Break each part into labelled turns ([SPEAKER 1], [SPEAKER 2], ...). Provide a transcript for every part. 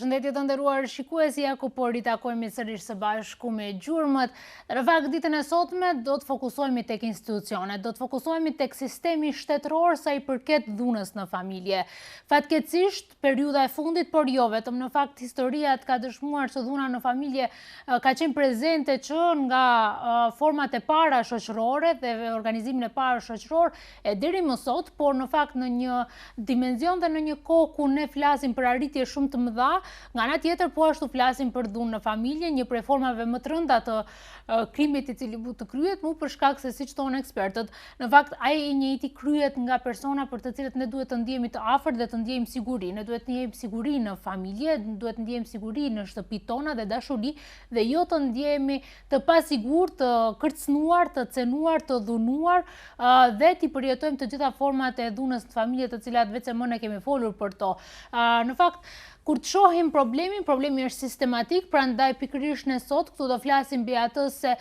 [SPEAKER 1] Përshëndetje të nderuar shikuesi, ako po ritakohemi sërish së bashku me gjurmët. Në fakt, ditën e sotme do të fokusohemi tek institucionet, do të fokusohemi tek sistemi shtetëror sa i përket dhunës në familje. Fatkeqësisht, periudha e fundit, por jo vetëm, në fakt historia ka dëshmuar se dhuna në familje ka qenë prezente që nga format e para shoqërore dhe organizimin e parë shoqëror e deri më sot, por në fakt në një dimenzion dhe në një kohë ku ne flasim për arritje shumë të mëdha, nga ana tjetër po ashtu flasim për dhunë në familje, një prej formave më të rënda të krimit i cili mund të kryhet, për shkak se siç thonë ekspertët, në fakt ai i njëjti kryhet nga persona për të cilët ne duhet të ndjehemi të afërt dhe të ndjejmë siguri. Ne duhet të ndjejmë siguri në familje, duhet të ndjejmë siguri në shtëpitë tona dhe dashuri, dhe jo të ndjehemi të pasigurt, të kërcënuar, të cenuar, të dhunuar dhe të përjetojmë të gjitha format e dhunës në familje, të cilat vetë më ne kemi folur për to. Në fakt, kur të shohim problemi është sistematik, prandaj pikërisht ne sot këtu do flasim mbi atë se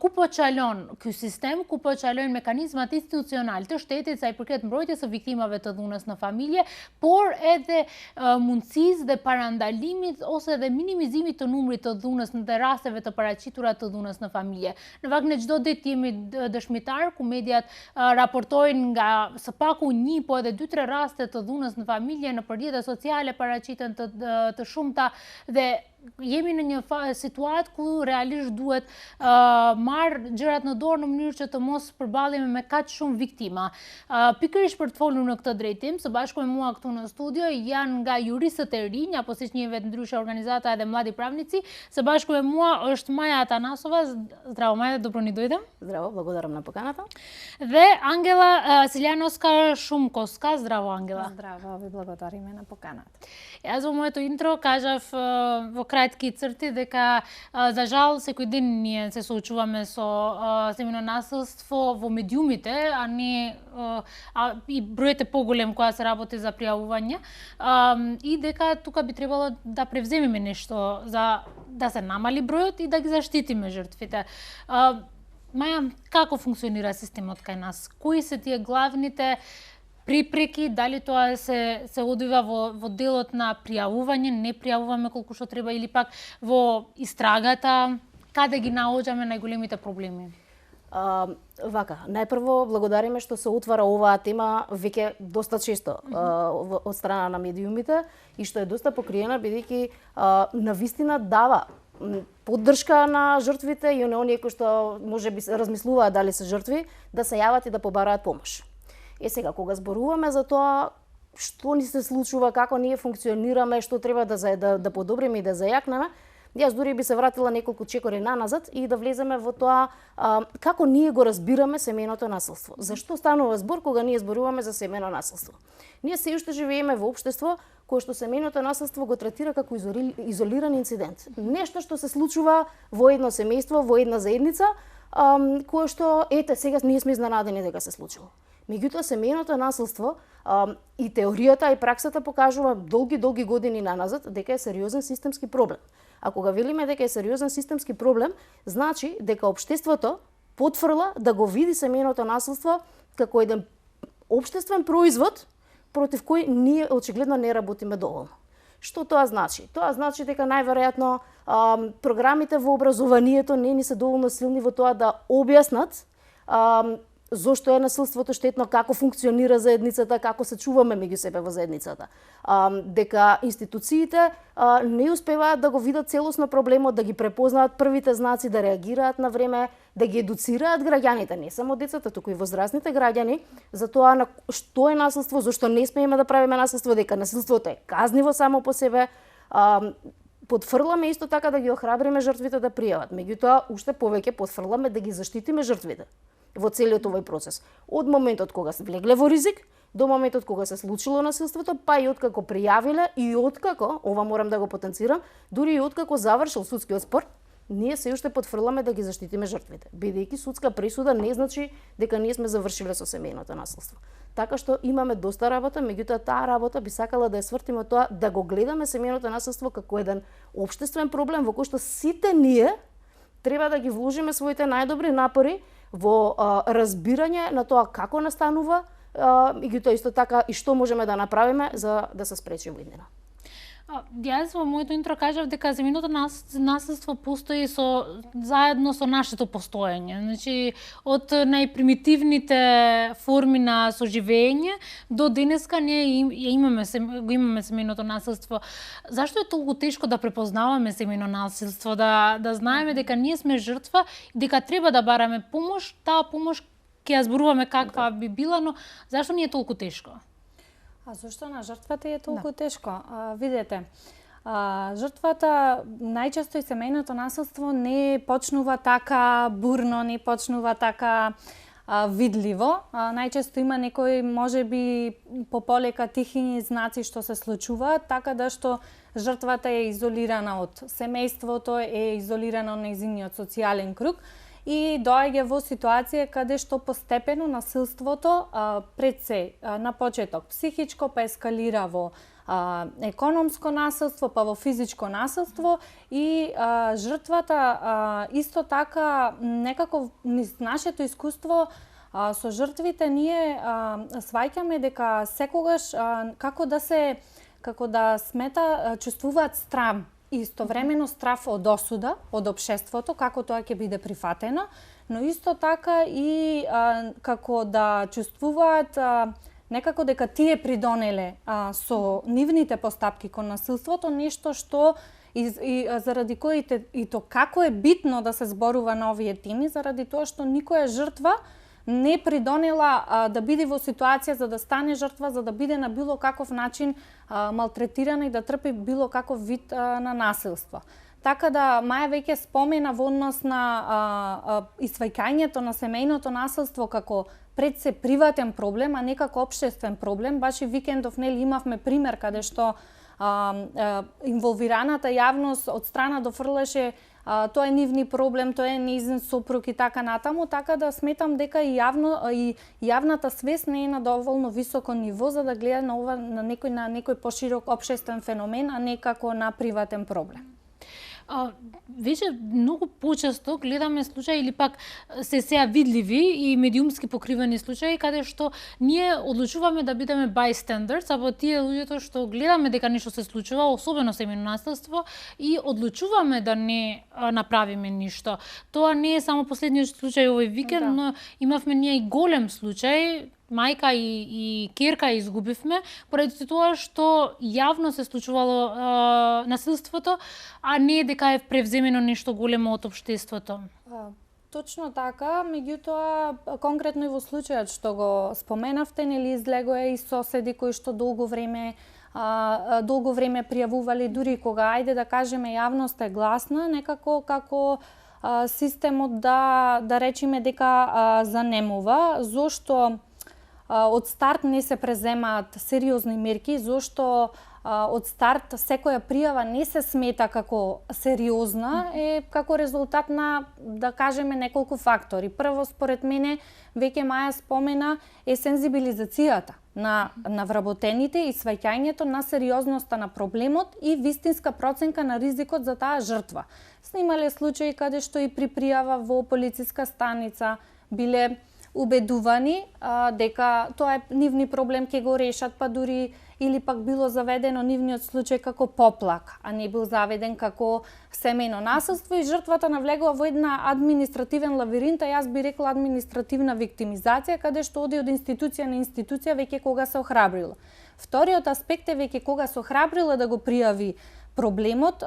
[SPEAKER 1] ku po çalon ky sistem, ku po çalojnë mekanizmat institucional të shtetit sa i përket mbrojtjes së viktimave të dhunës në familje, por edhe mundësisë dhe parandalimit ose dhe minimizimit të numrit të dhunës në rasteve të paraqitura të dhunës në familje. Në fakt, ne çdo ditë jemi dëshmitar ku mediat raportojnë nga së paku 1 po edhe 2-3 raste të dhunës në familje në rrjetet sociale paraqiten të shumta dhe jemi në një situatë ku realisht duhet marrë gjërat në dorë në mënyrë që të mos përballemi me kaq shumë viktima. Pikërisht për të folur në këtë drejtim, së bashku me mua këtu në studio janë nga juristët e rinj, apo siç njihet ndryshe organizata edhe Mladi Pravnici. Së bashku me mua është Maja Atanasova. Zdravo Maja, dobro ni dojdem.
[SPEAKER 2] Здраво, благодарам на поканата.
[SPEAKER 1] Dhe Angela Силјановска Шумкоска. Здраво Ангела.
[SPEAKER 3] Здраво, ви благодариме на поканата.
[SPEAKER 1] Јас во моето интро кажав во кратки црти дека за жал секој ден ние се соочуваме со семејно насилство во медиумите, а не и бројот е поголем кога се работи за пријавување, и дека тука би требало да превземеме нешто за да се намали бројот и да ги заштитиме жртвите. Маја, како функционира системот кај нас? Кои се тие главните припреки, дали тоа се одвива во делот на пријавување, не пријавуваме колку што треба, или пак во истрагата, каде ги наоѓаме најголемите проблеми?
[SPEAKER 2] Вака, најпрво благодариме што се отвара оваа тема веќе доста често од страна на медиумите и што е доста покриена, бидејќи навистина дава поддршка на жртвите и оние кои што можеби размислуваат дали се жртви, да се јават и да побараат помош. Сега, кога зборуваме за тоа што ни се случува, како ние функционираме, што треба да подобриме и да зајакнеме, јас дури би се вратила неколку чекори наназад и да влеземе во тоа како ние го разбираме семејното насилство. Зашто станува збор кога ние зборуваме за семејно насилство? Ние се уште живееме во општество кое што семејното насилство го третира како изолиран инцидент. Нешто што се случува во едно семејство, во една заедница, кое што, ете, сега ние сме изненадени дека се случило. Меѓутоа, семејното насилство и теоријата и праксата покажува долги години наназад дека е сериозен системски проблем. А кога велиме дека е сериозен системски проблем, значи дека општеството потврла да го види семејното насилство како еден општествен производ против кој ние очигледно не работиме доволно. Што тоа значи? Тоа значи дека најверојатно програмите во образованието не ни се доволно силни во тоа да објаснат зошто е насилството штетно, како функционира заедницата, како се чуваме меѓу себе во заедницата. Дека институциите не успеваат да го видат целосно проблемот, да ги препознаат првите знаци, да реагираат на време, да ги едуцираат граѓаните, не само децата, туку и возрастните граѓани, за тоа на што е насилство, зошто не смееме да правиме насилство, дека насилството е казниво само по себе. Потфрламе исто така да ги охрабриме жртвите да пријават. Меѓутоа, уште повеќе потфрламе да ги заштитиме жртвите во целиот овој процес. Од моментот кога се влегле во ризик, до моментот кога се случило насилството, па и откако пријавиле и откако, ова морам да го потенцирам, дури и откако завршил судскиот спор, ние се уште потфрламе да ги заштитиме жртвите, бидејќи судска пресуда не значи дека ние сме завршиле со семејното насилство. Така што имаме доста работа, меѓутоа таа работа би сакала да ја свртиме тоа да го гледаме семејното насилство како еден општествен проблем во кој што сите ние треба да ги вложиме своите најдобри напори во разбирање на тоа како настанува и исто така и што можеме да направиме за да се спречи во иднина.
[SPEAKER 1] Јас во моето интро кажав дека семејното насилство постои заедно со нашето постоење. Значи, од најпримитивните форми на соживење до денеска ние имаме семејното насилство. Зашто е толку тешко да препознаваме семејно насилство, да знаеме дека ние сме жртва и дека треба да бараме помош, таа помош ќе ја зборуваме каква би била, но зашто ни е толку тешко?
[SPEAKER 3] А зашто на жртвата е толку тешко? Видете, жртвата најчесто и семејното насилство не почнува така бурно, не почнува така видливо. Најчесто има некои можеби пополека тихи знаци што се случуваат, така да што жртвата е изолирана од семејството, е изолирана од нејзиниот социјален круг и доаѓа во ситуација каде што постепено насилството пред се на почеток психичко, па ескалира во економско насилство, па во физичко насилство и жртвата исто така некако низ нашето искуство со жртвите ние сваќаме дека секогаш како да чувствуваат страм и истовремено страв од осуда, од општеството, како тоа ќе биде прифатено, но исто така и како да чувствуваат некако дека тие придонеле со нивните постапки кон насилството, нешто што и заради коите и то како е битно да се зборува на овие теми, заради тоа што никоја жртва не придонела да биде во ситуација за да стане жртва, за да биде на било каков начин малтретирана и да трпи било каков вид на насилство. Така да Маја веќе спомена во однос на исваќањето на семејното насилство како пред се приватен проблем, а не како општествен проблем. Баш и викендов имавме пример каде што инволвираната јавност од страна дофрлеше тоа е нивни проблем, тоа е нејзин сопруг и така натаму, така да сметам дека и јавната свест не е на доволно високо ниво за да гледа на ова на некој поширок општествен феномен, а не како на приватен проблем.
[SPEAKER 1] Веќе многу почесто гледаме случаи или пак се видливи и медиумски покривани случаи каде што ние одлучуваме да бидеме bystanders, а тие луѓето што гледаме дека нешто се случува, особено семејно насилство, и одлучуваме да не направиме ништо. Тоа не е само последниот случај овој викенд, но имавме ние и голем случај, мајка и керка изгубивме поради тоа што јавно се случувало насилството, а не дека е превземено нешто големо од општеството.
[SPEAKER 3] Точно така, меѓутоа конкретно и во случајот што го споменавте, нели излего е и соседи кои што долго време пријавувале, дури кога ајде да кажеме јавноста е гласна, некако како системот да речеме дека занемува, зошто од старт не се преземаат сериозни мерки, зошто од старт секоја пријава не се смета како сериозна, е како резултат на, да кажеме, неколку фактори. Прво, според мене, веќе Маја спомена, е сензибилизацијата на вработените и сваќањето на сериозноста на проблемот и вистинска проценка на ризикот за таа жртва. Снимале случаи каде што и при пријава во полициска станица биле убедувани дека тоа е нивни проблем, ќе го решат, па дури или пак било заведено нивниот случај како поплак, а не бил заведен како семејно насилство и жртвата навлегува во една административен лавиринт, а јас би рекла административна виктимизација, каде што оди од институција на институција веќе кога се охрабрила. Вториот аспект е веќе кога се охрабрила да го пријави проблемот,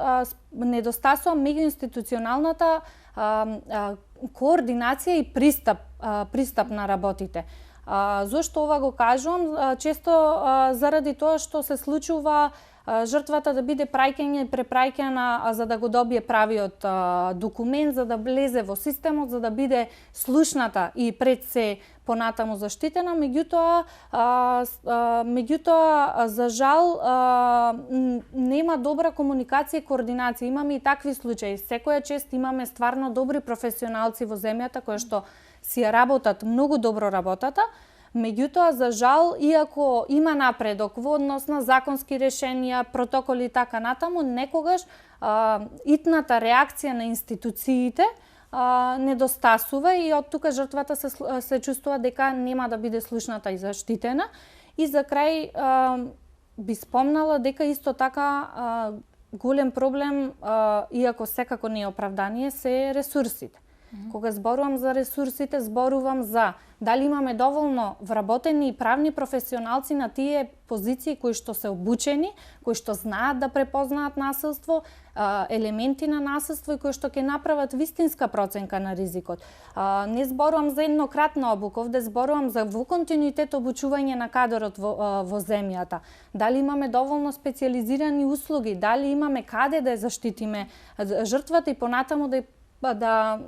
[SPEAKER 3] недостасува меѓуинституционалната координација и пристап на работите. Зошто ова го кажувам? Често заради тоа што се случува жртвата да биде праќања и препраќана за да го добие правиот документ, за да влезе во системот, за да биде слушната и пред се понатаму заштитена, меѓутоа за жал нема добра комуникација и координација. Имаме и такви случаи. Секоја чест имаме стварно добри професионалци во земјата кои што си ја работат многу добро работата, меѓутоа за жал, иако има напредок во однос на законски решенија, протоколи и така натаму, некогаш итната реакција на институциите недостасува и од тука жртвата се чувствува дека нема да биде слушната и заштитена. И за крај, би спомнала дека исто така голем проблем, иако секако не е оправдание, се ресурсите. Кога зборувам за ресурсите, зборувам за дали имаме доволно вработени и правни професионалци на тие позиции кои што се обучени, кои што знаат да препознаат насилство, елементи на насилство и кои што ќе направат вистинска проценка на ризикот. Не зборувам за еднократна обука, овде зборувам за во континуитет обучување на кадрот во земјата. Дали имаме доволно специјализирани услуги, дали имаме каде да ја заштитиме жртвата и понатаму да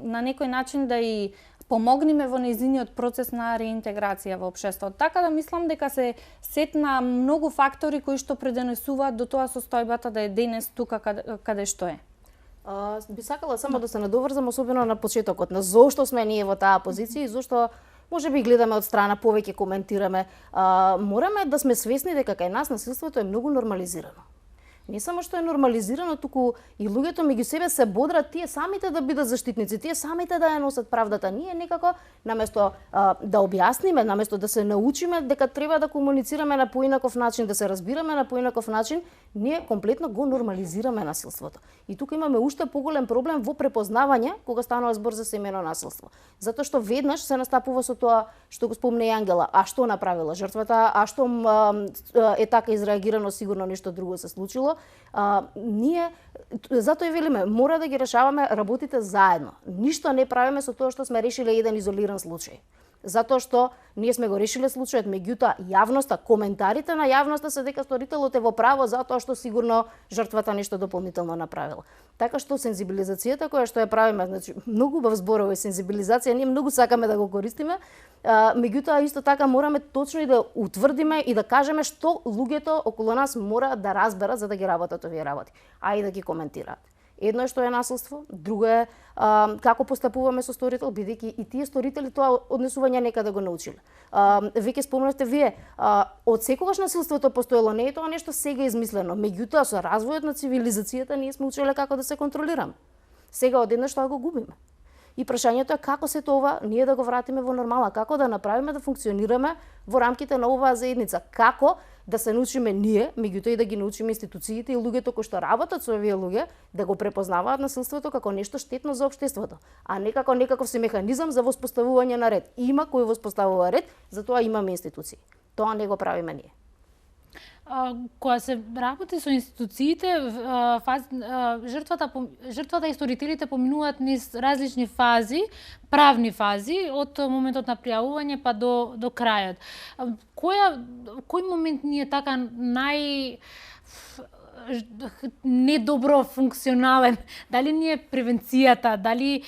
[SPEAKER 3] на некој начин да и помогнеме во нејзиниот процес на реинтеграција во општеството. Така да мислам дека се сет на многу фактори кои што предонесуваат до тоа состојбата да е денес тука каде што е.
[SPEAKER 2] Би сакала само да се надоврзам особено на почетокот, на зошто сме ние во таа позиција и зошто може би гледаме од страна, повеќе коментираме. Мораме да сме свесни дека кај нас насилството е многу нормализирано. Не само што е нормализирано, туку и луѓето меѓу себе се бодрат тие самите да бидат заштитници, тие самите да ја носат правдата. Ние некако наместо да објасниме, наместо да се научиме дека треба да комуницираме на поинаков начин, да се разбираме на поинаков начин, ние комплетно го нормализираме насилството. И тука имаме уште поголем проблем во препознавање кога станува збор за семејно насилство. Затоа што веднаш се настапува со тоа што го спомне и Ангела, а што направила жртвата, а што е така изреагирано, сигурно нешто друго се случило. Ние затоа и велиме, мора да ги решаваме работите заедно. Ништо не правиме со тоа што сме решиле еден изолиран случај. Затоа што ние сме го решиле случајот, меѓутоа јавноста, коментарите на јавноста се дека сторителот е во право затоа што сигурно жртвата нешто дополнително направила. Така што сензибилизацијата која што ја правиме, значи многу убав зборов е сензибилизација, ние многу сакаме да го користиме, меѓутоа исто така мораме точно и да утврдиме и да кажеме што луѓето околу нас мора да разберат за да ги работат овие работи, а и да ги коментираат. Едно е што е насилство, друго е како постапуваме со сторител, бидејќи и тие сторители тоа однесување некаде го научиле. Веќе спомнавте вие, од секогаш насилството постоело, не е тоа нешто сега измислено, меѓутоа со развојот на цивилизацијата ние сме учеле како да се контролираме. Сега одеднаш тоа го губиме. И прашањето е како се тоа ние да го вратиме во нормала, како да направиме да функционираме во рамките на оваа заедница, како да се научиме ние, меѓутоа и да ги научиме институциите и луѓето кои што работат со овие луѓе да го препознаваат насилството како нешто штетно за општеството, а не како некаков си механизам за воспоставување на ред. Има кој воспоставува ред, затоа имаме институции. Тоа не го правиме ние.
[SPEAKER 1] Кога се работи со институциите, жртвата и сторителите поминуваат низ различни фази, правни фази, од моментот на пријавување па до крајот. Кој момент ни е така недобро функционален? Дали ни е превенцијата, дали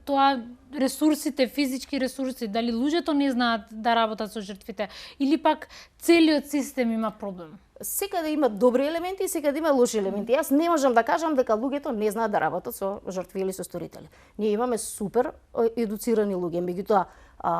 [SPEAKER 1] тоа ресурсите, физички ресурси, дали луѓето не знаат да работат со жртвите или пак целиот систем има проблем?
[SPEAKER 2] Секаде има добри елементи и секаде има лоши елементи. Јас не можам да кажам дека луѓето не знаат да работат со жртви или со сторители. Ние имаме супер едуцирани луѓе, меѓутоа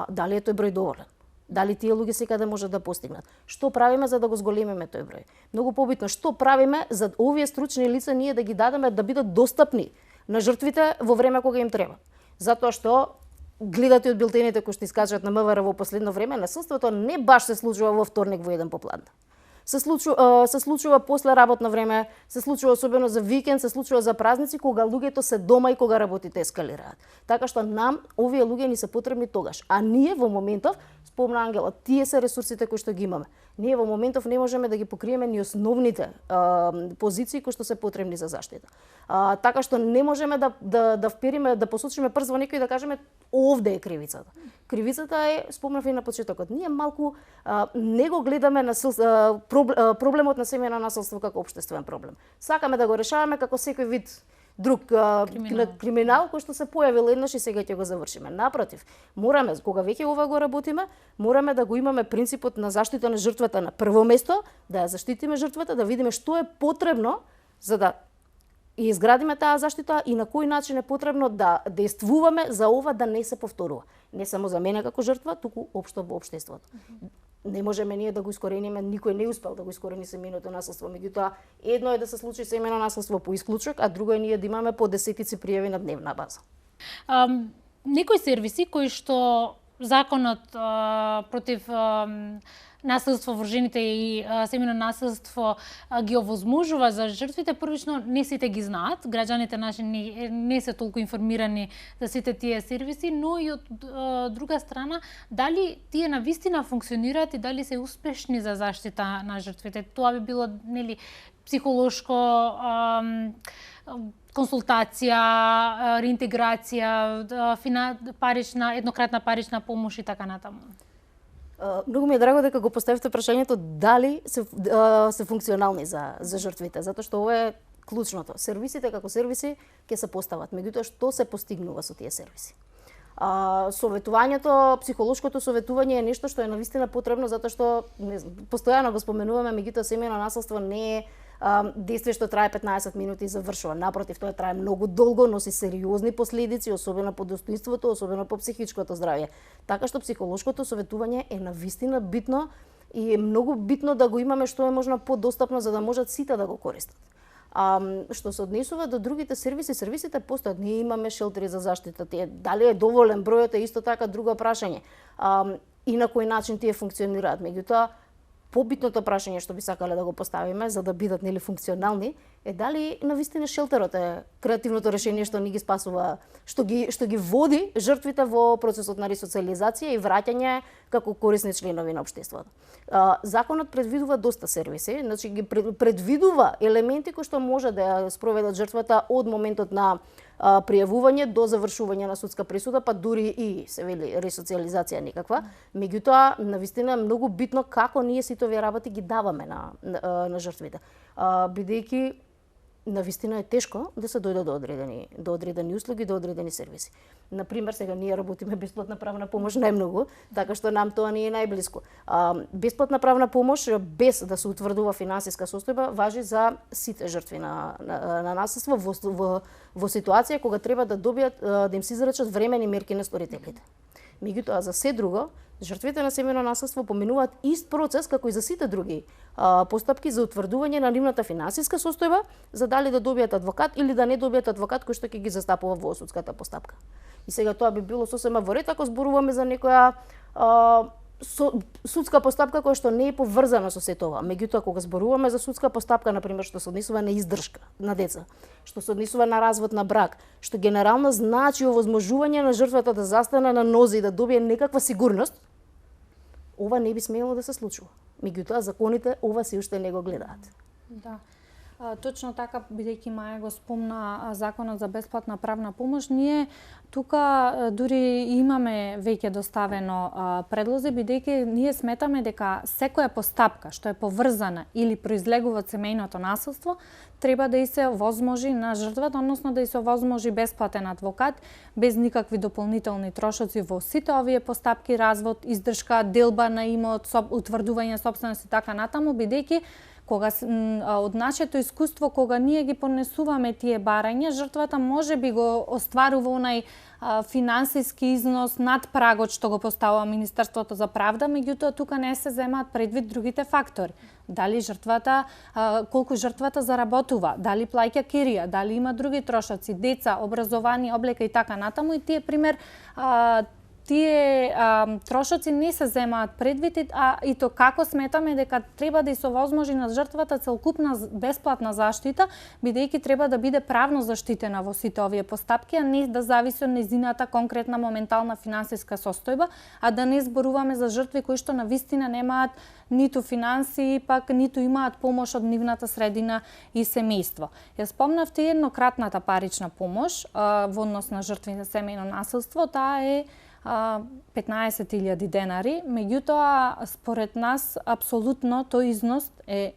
[SPEAKER 2] дали е тој број доволен? Дали тие луѓе секаде можат да постигнат? Што правиме за да го зголемиме тој број? Многу побитно, што правиме за овие стручни лица ние да ги дадеме да бидат достапни на жртвите во време кога им треба? Затоа што гледате од билтените кои што искажат на МВР во последно време, насилството не баш се случува во вторник во 1 попладне. Се случува после работно време, се случува особено за викенд, се случува за празници кога луѓето се дома и кога работите ескалираат. Така што нам овие луѓе ни се потребни тогаш, а ние во моментов, спомна Ангела, тие се ресурсите кои што ги имаме. Ние во моментов не можеме да ги покриеме ни основните позиции кои што се потребни за заштита. Така што не можеме да впериме, да посочиме прст во некој и да кажеме овде е кривицата. Кривицата е, спомнав и на почетокот, ние малку не го гледаме проблемот на семејно насилство како општествен проблем. Сакаме да го решаваме како секој вид друг криминал кој што се појавил еднаш и сега ќе го завршиме. Напротив, мораме, кога веќе ова го работиме, мораме да го имаме принципот на заштита на жртвата на прво место, да ја заштитиме жртвата, да видиме што е потребно за да и изградиме таа заштита и на кој начин е потребно да действуваме за ова да не се повторува. Не само за мене како жртва, туку општо во општеството. Не можеме ние да го искорениме, никој не успел да го искорени семејното насилство, меѓутоа едно е да се случи семејно насилство по исклучок, а друго е ние да имаме по десетици пријави на дневна база.
[SPEAKER 1] Некои сервиси кои што законот против насилство врз жените и семејно насилство ги овозможува за жртвите, првично не сите ги знаат, граѓаните наши не се толку информирани за сите тие сервиси, но и од друга страна, дали тие навистина функционираат и дали се успешни за заштита на жртвите. Тоа би било, нели, психолошко консултација, реинтеграција, парична, еднократна парична помош и така натаму.
[SPEAKER 2] Многу ми е драго дека го поставивте прашањето дали се функционални за жртвите, затоа што ова е клучното. Сервисите како сервиси ќе се постават, меѓутоа што се постигнува со тие сервиси? Советувањето, психолошкото советување е нешто што е навистина потребно, затоа што, не знам, постојано го споменуваме, меѓутоа семејно насилство не е действие што трае 15 минути и завршува. Напротив, тоа трае многу долго, носи сериозни последици, особено по достоинството, особено по психичкото здравје. Така што психолошкото советување е навистина битно и е многу битно да го имаме што е можно подостапно за да можат сите да го користат. Што се однесува до другите сервиси, сервисите постојат. Ние имаме шелтери за заштита. Дали е доволен бројот е исто така друго прашање. И на кој начин тие функционираат. Меѓутоа, побитното прашање што би сакале да го поставиме за да бидат, нели, функционални е дали навистина шелтерот е креативното решение што ни ги спасува, што ги води жртвите во процесот на ресоциализација и враќање како корисни членови на општеството. Законот предвидува доста сервиси, значи ги предвидува елементи кои што може да ја спроведат жртвата од моментот на пријавување до завршување на судска присуда, па дури и се вели ресоциализација никаква. Меѓутоа, навистина е многу битно како ние сите овие работи ги даваме на жртвите. Бидејќи навистина е тешко да се дојде до одредени услуги, до одредени сервиси. Например, сега ние работиме бесплатна правна помош најмногу, така што нам тоа не е најблиско. Бесплатна правна помош без да се утврдува финансиска состојба важи за сите жртви на насилство во ситуација кога треба да добијат да им се изречат времени мерки на сторителите. Меѓутоа, за се друго, жртвите на семејно насилство поминуваат ист процес како и за сите други постапки за утврдување на нивната финансиска состојба, за дали да добијат адвокат или да не добијат адвокат кој што ќе ги застапува во судската постапка. И сега тоа би било сосема во ред ако зборуваме за некоја судска постапка која што не е поврзана со сето ова. Меѓутоа, кога зборуваме за судска постапка, например, што се однесува на издршка на деца, што се однесува на развод на брак, што генерално значи овозможување на жртвата да застане на нозе и да добие некаква сигурност, ова не би смело да се случува. Меѓутоа, законите ова се уште не го гледаат.
[SPEAKER 3] Да. Точно така, бидејќи Маја го спомна законот за бесплатна правна помош, ние тука дури имаме веќе доставено предлози, бидејќи ние сметаме дека секоја постапка што е поврзана или произлегува од семејното насилство, треба да и се овозможи на жртвата, односно да и се овозможи бесплатен адвокат, без никакви дополнителни трошоци во сите овие постапки, развод, издршка, делба на имот, утврдување сопственост и така натаму, бидејќи кога од нашето искуство, кога ние ги понесуваме тие барања, жртвата може би го остварува онај финансиски износ над прагот што го поставува Министерството за правда, меѓутоа тука не се земаат предвид другите фактори. Дали жртвата, колку жртвата заработува, дали плаќа кирија, дали има други трошоци, деца, образование, облека и така натаму, и тие пример тие трошоци не се земаат предвид, и то како сметаме дека треба да се овозможи на жртвата целокупна бесплатна заштита, бидејќи треба да биде правно заштитена во сите овие постапки, а не да зависи од нејзината конкретна моментална финансиска состојба, а да не зборуваме за жртви кои што навистина немаат ниту финансии, пак ниту имаат помош од нивната средина и семејство. Ја спомнавте еднократната парична помош во однос на жртви на семејно насилство, таа е 15.000 денари, меѓутоа според нас апсолутно тој износ е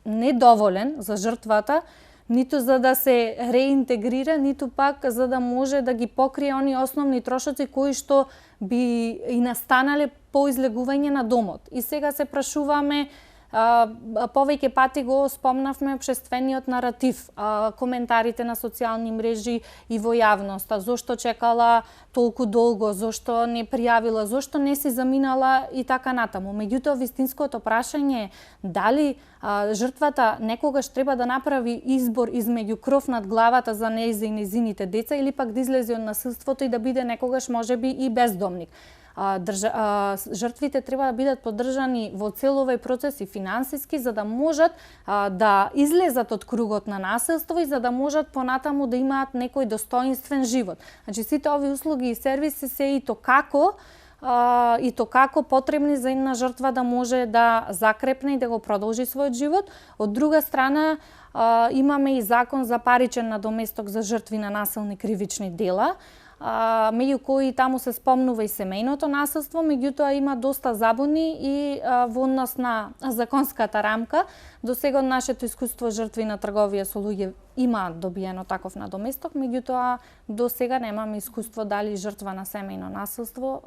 [SPEAKER 3] недоволен за жртвата, ниту за да се реинтегрира, ниту пак за да може да ги покрие они основни трошоци кои што би и настанале по излегување на домот. И сега се прашуваме, повеќе пати го спомнавме општествениот наратив, коментарите на социјални мрежи и во јавноста, зошто чекала толку долго, зошто не пријавила, зошто не си заминала и така натаму. Меѓутоа, вистинското прашање е дали жртвата некогаш треба да направи избор измеѓу кров над главата за нејзе и нејзините деца или пак да излезе од насилството и да биде некогаш можеби и бездомник. жртвите треба да бидат поддржани во цел овој процес и финансиски за да можат да излезат од кругот на насилство и за да можат понатаму да имаат некој достоинствен живот. Значи сите овие услуги и сервиси се и то како потребни за една жртва да може да закрепне и да го продолжи својот живот. Од друга страна, имаме и закон за паричен надоместок за жртви на насилни кривични дела, меѓу кои таму се спомнува и семејното насилство, меѓутоа има доста забуни и во однос на законската рамка. До сега од нашето искуство жртви на трговија со луѓе има добиено таков надоместок, меѓутоа до сега немаме искуство дали жртва на семејно насилство,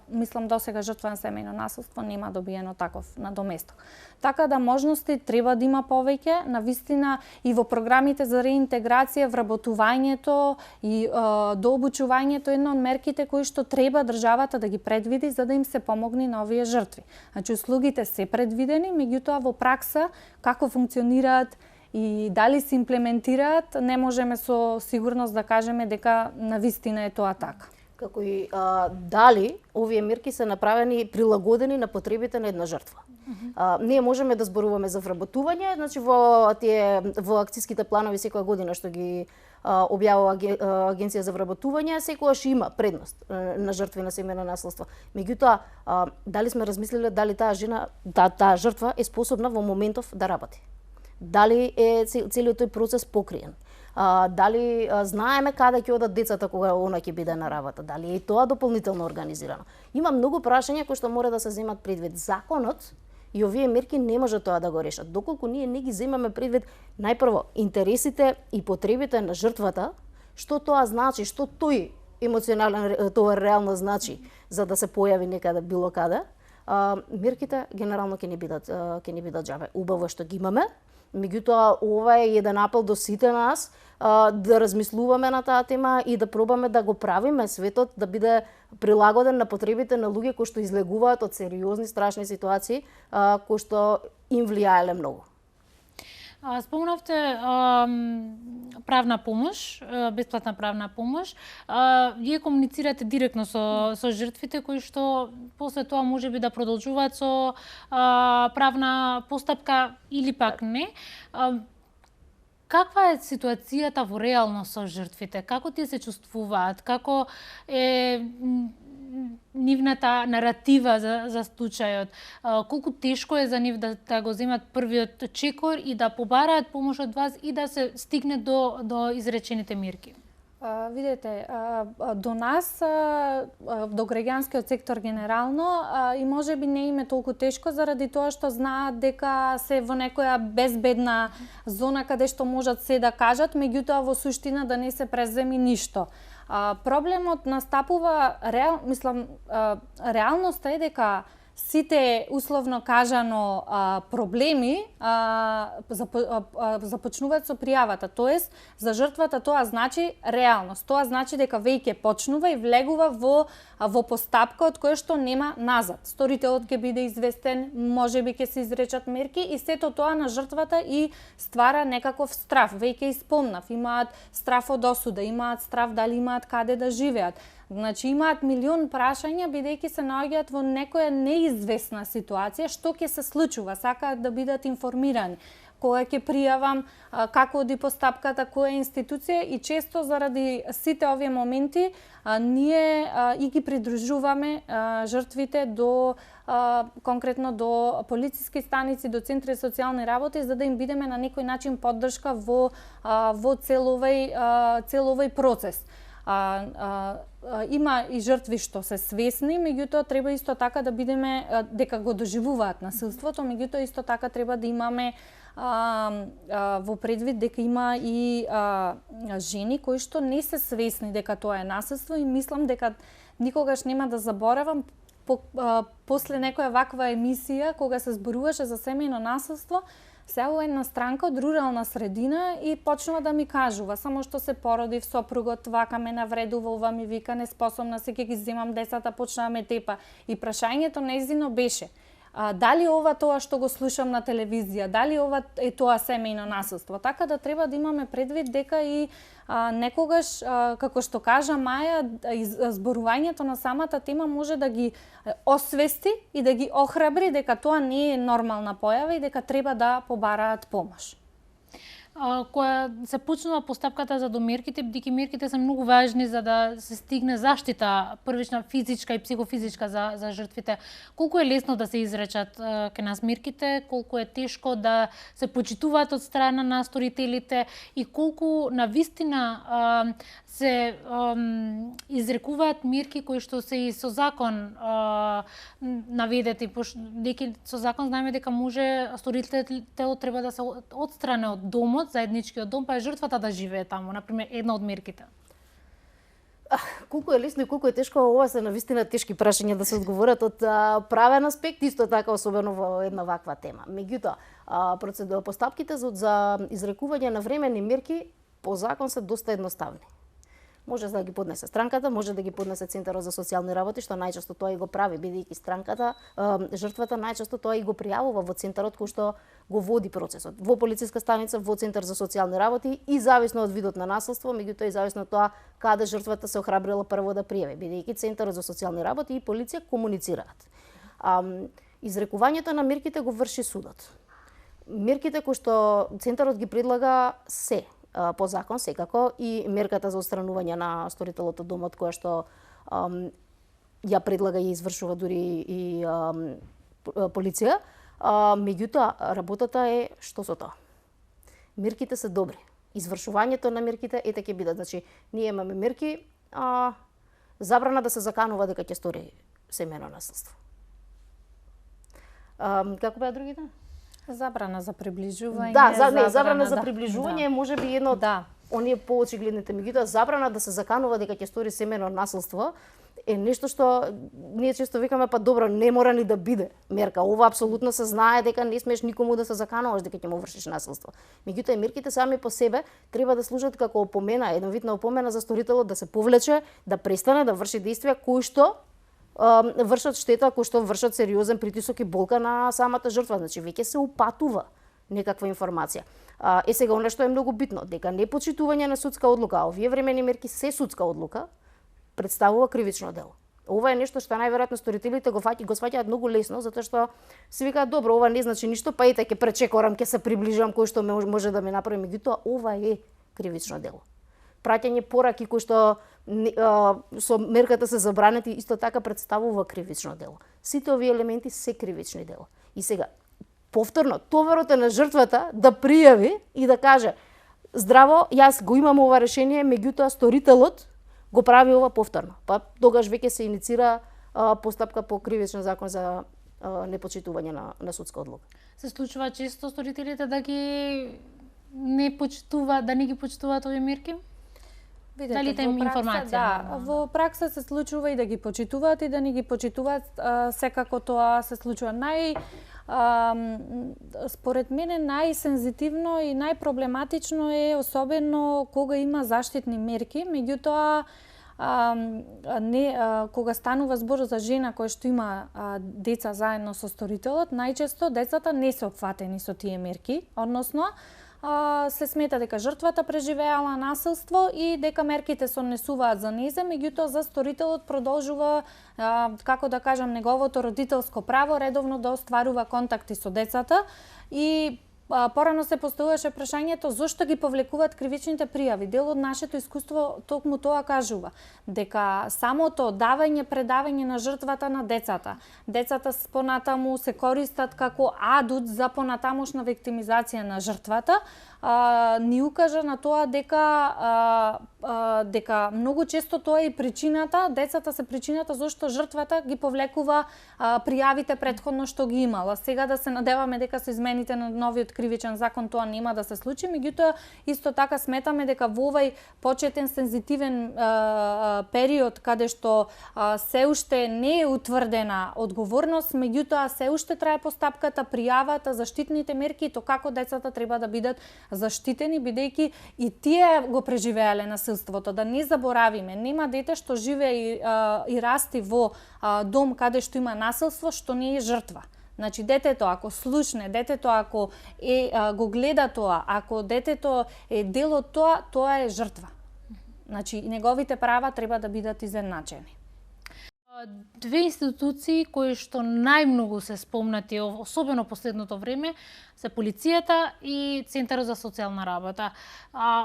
[SPEAKER 3] мислам до сега жртва на семејно насилство нема добиено таков надоместок. Така да можности треба да има повеќе, навистина и во програмите за реинтеграција, вработувањето и дообучувањето е една од мерките кои што треба државата да ги предвиди за да им се помогне на овие жртви. Значи услугите се предвидени, меѓутоа во пракса како функционираат и дали се имплементираат, не можеме со сигурност да кажеме дека навистина е тоа така.
[SPEAKER 2] Како и дали овие мерки се направени прилагодени на потребите на една жртва. Ние можеме да зборуваме за вработување, значи во акциските планови секоја година што ги објавува Агенција за вработување, секогаш има предност на жртви на семејно насилство. Меѓутоа, дали сме размислиле дали таа жртва е способна во моментов да работи? Дали е целиот тој процес покриен? Дали знаеме каде ќе одат децата кога она ќе биде на работа? Дали е тоа дополнително организирано? Има многу прашања кои што мора да се земат предвид. Законот и овие мерки не може тоа да го решат. Доколку ние не ги земаме предвид најпрво интересите и потребите на жртвата, што тоа значи, што тој емоционален, тоа реално значи за да се појави некаде било каде, мерките генерално ќе не бидат џабе. Убаво што ги имаме, меѓутоа ова е еден апел до сите нас да размислуваме на таа тема и да пробаме да го правиме светот да биде прилагоден на потребите на луѓе кои што излегуваат од сериозни страшни ситуации кои што им влијаеле многу.
[SPEAKER 1] Спомнавте правна помош, бесплатна правна помош. Вие комуницирате директно со жртвите кои што после тоа можеби да продолжуваат со правна постапка или пак не. Каква е ситуацијата во реалност со жртвите? Како тие се чувствуваат? Како е нивната наратива за случајот? Колку тешко е за нив да го земат првиот чекор и да побараат помош од вас и да се стигне до изречените мерки?
[SPEAKER 3] Видете, до нас, до граѓанскиот сектор генерално, и можеби не им е толку тешко заради тоа што знаат дека се во некоја безбедна зона каде што можат се да кажат, меѓутоа во суштина да не се преземи ништо. Проблемот настапува, реалноста е дека сите условно кажано проблеми започнуваат со пријавата, тоест за жртвата тоа значи реалност. Тоа значи дека веќе почнува и влегува во постапка од која што нема назад. Сторителот ќе биде известен, можеби ќе се изречат мерки и сето тоа на жртвата и ствара некаков страф. Веќе исполнав, имаат страф од осуда, имаат страф дали имаат каде да живеат. Значи имаат милион прашања бидејќи се наоѓаат во некоја неизвестна ситуација, што ќе се случува, сакаат да бидат информирани. Кога ќе пријавам, како оди постапката, која институција и често заради сите овие моменти ние и ги придружуваме жртвите до конкретно до полициски станици, до центри за социјални работи за да им бидеме на некој начин поддршка во цел овој процес. Има и жртви што се свесни, меѓутоа треба исто така да бидеме дека го доживуваат насилството, меѓутоа исто така треба да имаме во предвид дека има и жени кои што не се свесни дека тоа е насилство и мислам дека никогаш нема да заборавам после некоја ваква емисија кога се зборуваше за семејно насилство, села една странка од рурална средина и почнува да ми кажува само што се породив, сопругот вака ме навредува, ова ми вика неспособна, се ќе ги земам децата, почнаа ме тепа. И прашањето нејзино беше дали ова тоа што го слушам на телевизија, дали ова е тоа семејно насилство. Така да треба да имаме предвид дека и некогаш, како што кажа Маја, зборувањето на самата тема може да ги освести и да ги охрабри дека тоа не е нормална појава и дека треба да побараат помош.
[SPEAKER 1] Која се почнува постапката за домерките, бидејќи мерките се многу важни за да се стигне заштита првична физичка и психофизичка за жртвите. Колку е лесно да се изречат кај нас мерките, колку е тешко да се почитуваат од страна на сторителите и колку навистина се изрекуваат мерки кои што се и со закон наведети, деки со закон знаеме дека може сторителите треба да се отстране од домот, заедничкиот дом, па е жртвата да живее таму, например, една од мерките.
[SPEAKER 2] Колку е лесно и колку е тешко, ова се навистина тешки прашања да се одговорат од правен аспект, исто така особено во една ваква тема. Меѓутоа, постапките за изрекување на временни мерки по закон се доста едноставни. Може да ги поднесе странката, може да ги поднесе Центарот за социјални работи, што најчесто тоа и го прави, бидејќи странката, жртвата најчесто тоа и го пријавува во Центарот кој што го води процесот. Во полициска станица, во Центар за социјални работи и зависно од видот на насилство, меѓутоа и зависно од тоа каде жртвата се охрабрила прво да пријави, бидејќи Центарот за социјални работи и полиција комуницираат. Изрекувањето на мерките го врши судот. Мерките кои што Центарот ги предлага се по закон секако и мерката за отстранување на сторителот од домот која што ја предлага и извршува дури и полиција, меѓутоа работата е што со тоа. Мерките се добри. Извршувањето на мерките ќе бидат, значи ние имаме мерки забрана да се заканува дека ќе стори семејно насилство. Како беа другите?
[SPEAKER 3] Забрана за приближување.
[SPEAKER 2] Забрана за приближување е можеби едно од оние поочигледните, меѓутоа забрана да се заканува дека ќе стори семејно насилство е нешто што ние често викаме па добро, не мора ни да биде мерка. Ова апсолутно се знае дека не смееш никому да се закануваш дека ќе му вршиш насилство. Меѓутоа мерките сами по себе треба да служат како опомена, еден вид на опомена за сторителот да се повлече, да престане да врши дејствија кои што вршат штета, кои што вршат сериозен притисок и болка на самата жртва. Значи веќе се упатува некаква информација. Сега она што е многу битно, дека непочитување на судска одлука, а овие времени мерки се судска одлука, представува кривично дело. Ова е нешто што најверојатно сторителите го сваќаат многу лесно, затоа што се викаат добро, ова не значи ништо, па ете ќе пречекорам, ќе се приближувам кој што може да ме направи, меѓутоа ова е кривично дело. Праќање пораки кои што со мерката се забранети исто така представува кривично дело. Сите овие елементи се кривични дела. И сега повторно товарот е на жртвата да пријави и да каже здраво, јас го имам ова решение, меѓутоа сторителот го прави ова повторно. Па тогаш веќе се иницира постапка по кривичен закон за непочитување на судска одлука.
[SPEAKER 1] Се случува често сторителите да не ги почитуваат овие мерки?
[SPEAKER 3] Видете,
[SPEAKER 1] дали им информација?
[SPEAKER 3] Во пракса се случува и да ги почитуваат и да не ги почитуваат, секако тоа се случува. Според мене најсензитивно и најпроблематично е особено кога има заштитни мерки, меѓутоа кога станува збор за жена која што има деца заедно со сторителот, најчесто децата не се опфатени со тие мерки, односно се смета дека жртвата преживеала насилство и дека мерките се однесуваат за нејзе, меѓутоа за сторителот продолжува, како да кажам, неговото родителско право редовно да остварува контакти со децата и порано се поставуваше прашањето зошто ги повлекуваат кривичните пријави. Дел од нашето искуство токму тоа кажува, дека самото предавање на жртвата на децата понатаму се користат како адут за понатамошна виктимизација на жртвата, ни укажа на тоа дека многу често тоа е причината, децата се причината зашто жртвата ги повлекува пријавите претходно што ги имала. Сега да се надеваме дека со измените на новиот кривичен закон тоа нема да се случи, меѓутоа исто така сметаме дека во овај почетен сензитивен период каде што се уште не е утврдена одговорност, меѓутоа се уште трае постапката, пријавата, заштитните мерки и то како децата треба да бидат заштитени, бидејќи и тие го преживеале насилството. Да не заборавиме, нема дете што живее и расти во дом каде што има насилство, што не е жртва. Значи детето ако слушне, детето ако го гледа тоа, ако детето е дел од тоа, тоа е жртва. Значи неговите права треба да бидат изедначени.
[SPEAKER 1] Две институции кои што најмногу се спомнати, особено последното време, се полицијата и Центарот за социјална работа.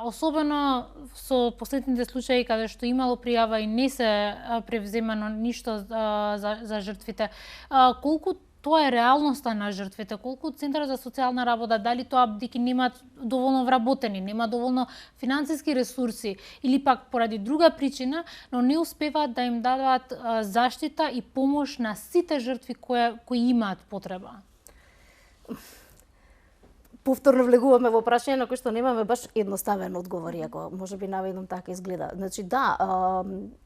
[SPEAKER 1] Особено со последните случаи каде што имало пријава и не се превземано ништо за жртвите. Колку тоа е реалноста на жртвите, колку Центарот за социјална работа, дали тоа дека немаат доволно вработени, нема доволно финансиски ресурси или пак поради друга причина, но не успеваат да им дадат заштита и помош на сите жртви кои имаат потреба.
[SPEAKER 2] Повторно влегуваме во прашање на кој што немаме баш едноставен одговор, иако можеби наведнам така изгледа. Значи да,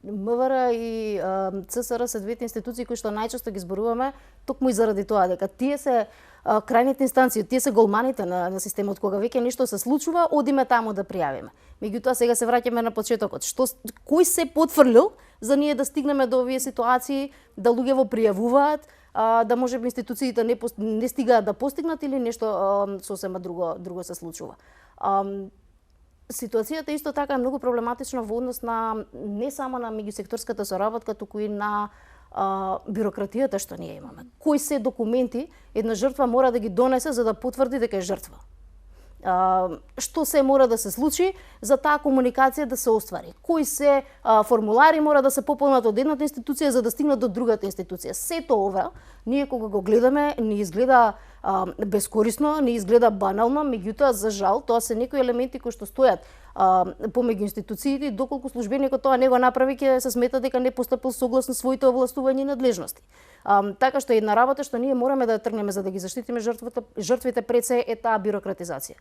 [SPEAKER 2] МВР и ЦСР се двете институции кои што најчесто ги зборуваме токму и заради тоа дека тие се крајните инстанции, тие се голманите на системот, кога веќе нешто се случува, одиме таму да пријавиме. Меѓутоа сега се враќаме на почетокот. Кој се потврлил за ние да стигнеме до овие ситуации, да луѓе во пријавуваат, да можеби институциите не стигаат да постигнат или нешто сосема друго се случува. Ситуацијата исто така е многу проблематична во однос на не само на меѓусекторската соработка, туку и на бирократијата што ние имаме. Кои се документи една жртва мора да ги донесе за да потврди дека е жртва? Што се мора да се случи за таа комуникација да се оствари? Кои се формулари мора да се пополнат од едната институција за да стигнат до другата институција? Сето ова, ние кога го гледаме, не изгледа бескорисно, не изгледа банално, меѓутоа за жал тоа се некои елементи кои што стојат помеѓу институциите, доколку службеникот тоа не го направи, ќе се смета дека не постапил согласно своите овластувања и надлежности. Така што една работа што ние мораме да ја тргнеме за да ги заштитиме жртвите пред се е таа бирократизација.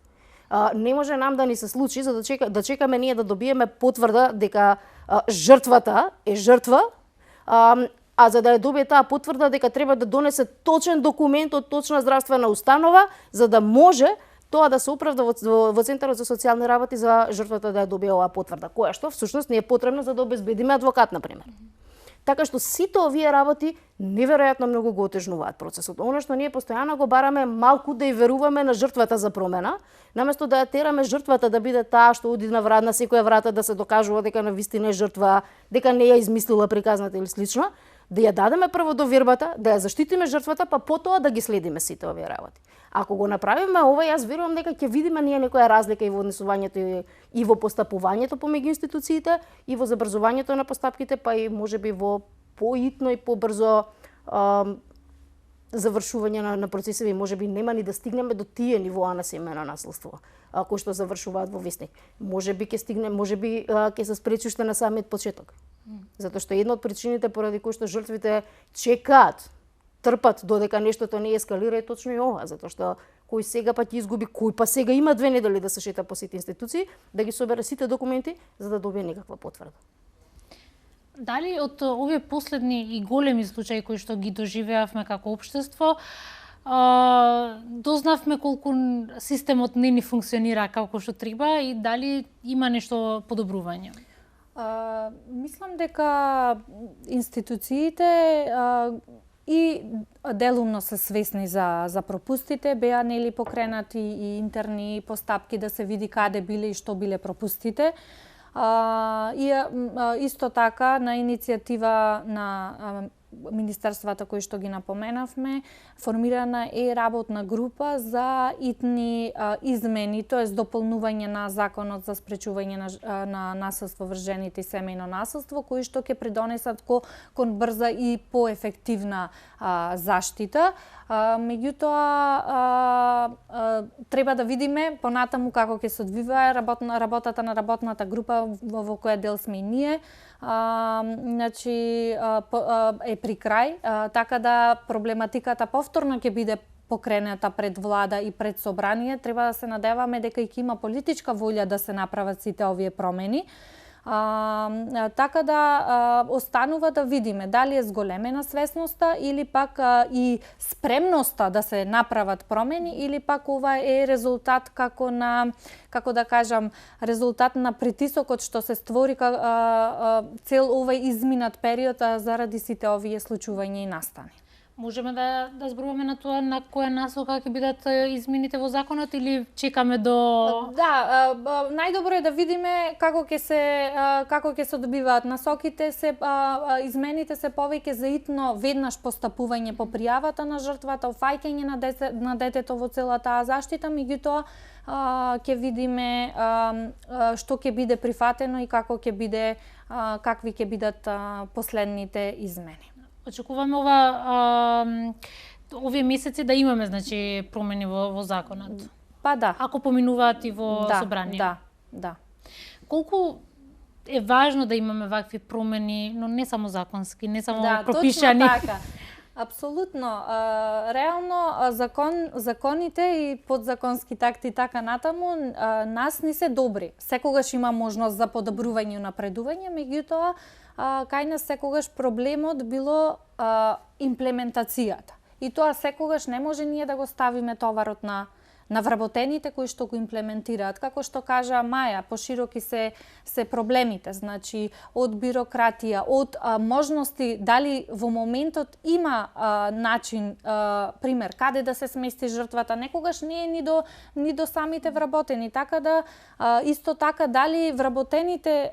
[SPEAKER 2] Не може нам да ни се случи за да чекаме ние да добиеме потврда дека жртвата е жртва, а за да ја добие таа потврда дека треба да донесе точен документ од точна здравствена установа за да може тоа да се оправда во Центарот за социјални работи за жртвата да ја добие оваа потврда, која што всушност не е потребна за да обезбедиме адвокат на пример. Така што сите овие работи неверојатно многу го отежнуваат процесот. Оно што ние постојано го бараме малку да ја веруваме на жртвата за промена, наместо да ја тераме жртвата да биде таа што оди на секоја врата да се докажува дека навистина е жртва, дека не ја измислила приказната или слично, да ја дадеме прво довербата, да ја заштитиме жртвата, па потоа да ги следиме сите овие работи. Ако го направиме ова, јас верувам дека ќе видиме ние некоја разлика и во однесувањето и во постапувањето помеѓу институциите, и во забрзувањето на постапките, па и можеби во поитно и побрзо завршување на процесите, и можеби нема ни да стигнеме до тие нивоа на семејно насилство кои што завршуваат во весник. Можеби ќе стигне, можеби ќе се спречи уште на самиот почеток. Затоа што една од причините поради кои што жртвите чекаат, трпат додека нештото не ескалира е точно и ова, затоа што кој сега па ќе изгуби, кој па сега има 2 недели да се шета по сите институции, да ги собере сите документи за да добие некаква потврда.
[SPEAKER 1] Дали од овие последни и големи случаи кои што ги доживеавме како општество, дознавме колку системот не ни функционира како што треба и дали има нешто подобрување?
[SPEAKER 3] Мислам дека институциите и делумно се свесни за пропустите, беа нели покренати и интерни постапки да се види каде биле и што биле пропустите. И исто така на иницијатива на министерствата кои што ги напоменавме, формирана е работна група за итни измени, тоест дополнување на законот за спречување на насилство врз жените и семејно насилство, кои што ќе придонесат кон брза и поефективна заштита. Меѓутоа треба да видиме понатаму како ќе се одвива работата на работната група во која дел сме и ние. Значи е при крај, така да проблематиката повторно ќе биде покрената пред влада и пред собрание. Треба да се надеваме дека и ќе има политичка волја да се направат сите овие промени. Така да останува да видиме дали е зголемена свесноста или пак и спремноста да се направат промени, или пак ова е резултат како да кажам, резултат на притисокот што се створи цел овој изминат период заради сите овие случувања и настани.
[SPEAKER 1] Можеме да зборуваме на тоа на која насока ќе бидат измените во законот или чекаме до
[SPEAKER 3] Да, најдобро е да видиме како ќе се добиваат насоките, измените се повеќе за итно веднаш постапување по пријавата на жртвата, офаќање на детето во цела таа заштита, меѓутоа ќе видиме што ќе биде прифатено и какви ќе бидат последните измени.
[SPEAKER 1] Очекуваме овие месеци да имаме значи промени во законот.
[SPEAKER 3] Па да.
[SPEAKER 1] Ако поминуваат и во собрание.
[SPEAKER 3] Да.
[SPEAKER 1] Колку е важно да имаме вакви промени, но не само законски, не само пропишани.
[SPEAKER 3] Да, точно така. Апсолутно. Реално законите и подзаконските акти така натаму нас не се добри. Секогаш има можност за подобрување и напредување, меѓутоа кај нас секогаш проблемот било имплементацијата. И тоа секогаш не може ние да го ставиме товарот на вработените кои што го имплементираат. Како што кажа Маја, пошироки се проблемите, значи од бирократија, од можности, дали во моментот има начин, пример, каде да се смести жртвата, некогаш не е ни до самите вработени, така да исто така дали вработените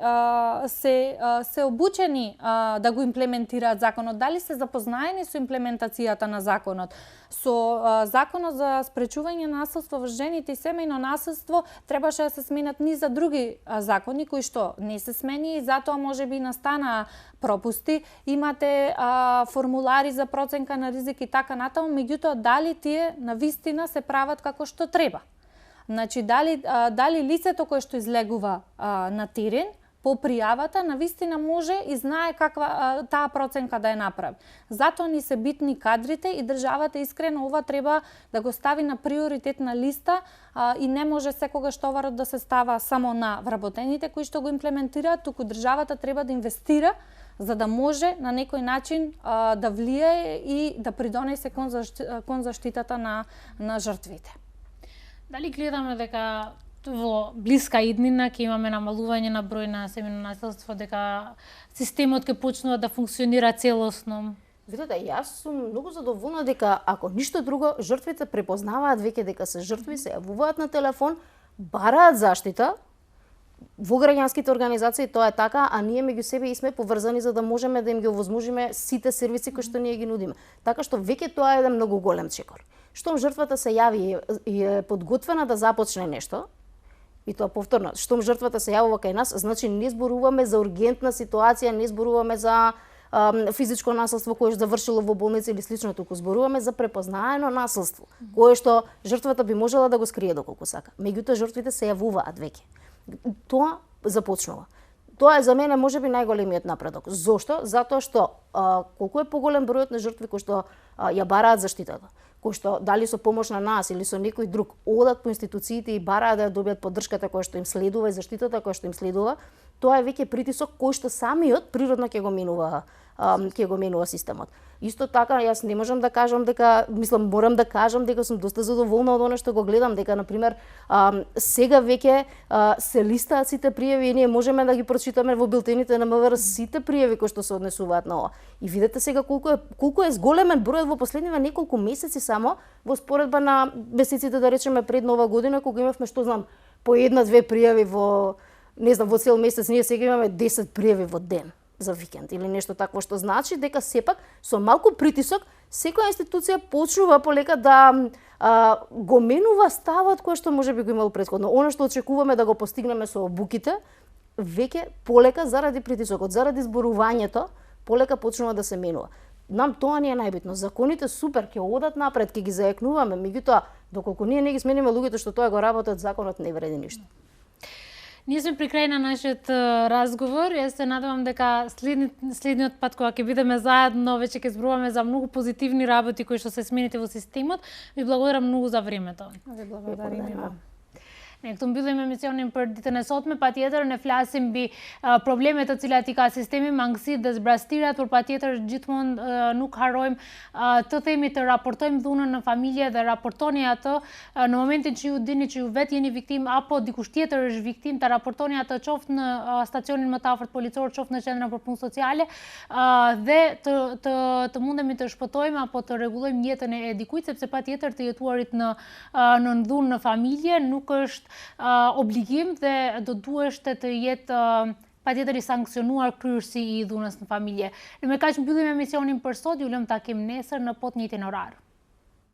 [SPEAKER 3] се обучени да го имплементираат законот, дали се запознаени со имплементацијата на законот. Со законот за спречување на насилство во жените и семејно насилство требаше да се сменат низ за други закони кои што не се смени и затоа можеби настана пропусти. Имате формулари за проценка на ризик и така натаму, меѓутоа дали тие навистина се прават како што треба. Значи дали лицето кое што излегува на терен по пријавата навистина може и знае каква таа проценка да ја направи. Затоа ни се битни кадрите и државата искрено ова треба да го стави на приоритетна листа и не може секогаш товарот да се става само на вработените кои што го имплементираат, туку државата треба да инвестира за да може на некој начин да влијае и да придонесе кон заштитата на жртвите.
[SPEAKER 1] Дали гледаме дека во блиска иднина ќе имаме намалување на број на семејно насилство, дека системот ќе почнува да функционира целосно?
[SPEAKER 2] Видете, јас сум многу задоволна дека ако ништо друго жртвите препознаваат веќе дека се жртви, се јавуваат на телефон, бараат заштита. Во граѓанските организации тоа е така, а ние меѓу себе и сме поврзани за да можеме да им ги овозможиме сите сервиси кои што ние ги нудиме. Така што веќе тоа е еден многу голем чекор. Штом жртвата се јави и е подготвена да започне нешто, и тоа повторно, штом жртвата се јавува кај нас, значи не зборуваме за ургентна ситуација, не зборуваме за физичко насилство кое што завршило во болница или слично, туку зборуваме за препознаено насилство, кое што жртвата би можела да го скрие доколку сака. Меѓутоа жртвите се јавуваат веќе. Тоа започнува. Тоа е за мене можеби најголемиот напредок. Зошто? Затоа што колку е поголем бројот на жртви кои што ја бараат заштитата, кои што дали со помош на нас или со некој друг одат по институциите и бараат да ја добијат поддршката која што им следува и заштитата која што им следува, тоа е веќе притисок кој што самиот природно ќе го менува системот. Исто така, јас не можам да кажам дека, морам да кажам дека сум доста задоволна од она што го гледам, дека на сега веќе се листаат сите пријави и ние можеме да ги прочитаме во билтените на МВР сите пријави кои што се однесуваат на ова. И видете сега колку е зголемен бројот во последниве неколку месеци само во споредба на месеците, да речеме пред Нова година, кога имавме по 1-2 пријави во цел месец, ние сега имаме 10 пријави во ден за викенд или нешто такво, што значи дека сепак со малку притисок секоја институција почнува полека да го менува ставот кој што можеби го имало претходно. Она што очекуваме да го постигнеме со обуките, веќе полека заради притисокот, заради зборувањето, полека почнува да се менува. Нам тоа не е најбитно. Законите супер, ќе одат напред, ќе ги зајакнуваме, меѓутоа доколку ние не ги смениме луѓето што тоа го работат, законот не вреди ништо.
[SPEAKER 1] Ние сме при крај на нашиот разговор. Јас се надевам дека следниот пат кога ќе бидеме заедно, веќе ќе зборуваме за многу позитивни работи кои што се смените во системот. Ви благодарам многу за времето.
[SPEAKER 3] Ви благодарам.
[SPEAKER 1] Ne këtu mbyllim emisionin për ditën e sotme, patjetër ne flasim mbi problemet të cilat i ka sistemi, mangësitë dhe zbrastirat, por patjetër gjithmonë nuk harrojmë të themi të raportojmë dhunën në familje dhe raportoni atë në momentin që ju dini që ju vetë jeni viktim apo dikush tjetër është viktim, ta raportoni atë qoftë në stacionin më të afërt policor, qoftë në qendrën për punë sociale dhe të mundemi të shpëtojmë apo të rregullojmë jetën e dikujt, sepse patjetër të jetuarit në dhunë në familje nuk është obligim dhe do duhesh të jetë patjetër i sankcionuar kryerësi i dhunës në familje. Ne me kaq mbyllim emisionin për sot, ju lëm takim nesër në po të njëjtin orar.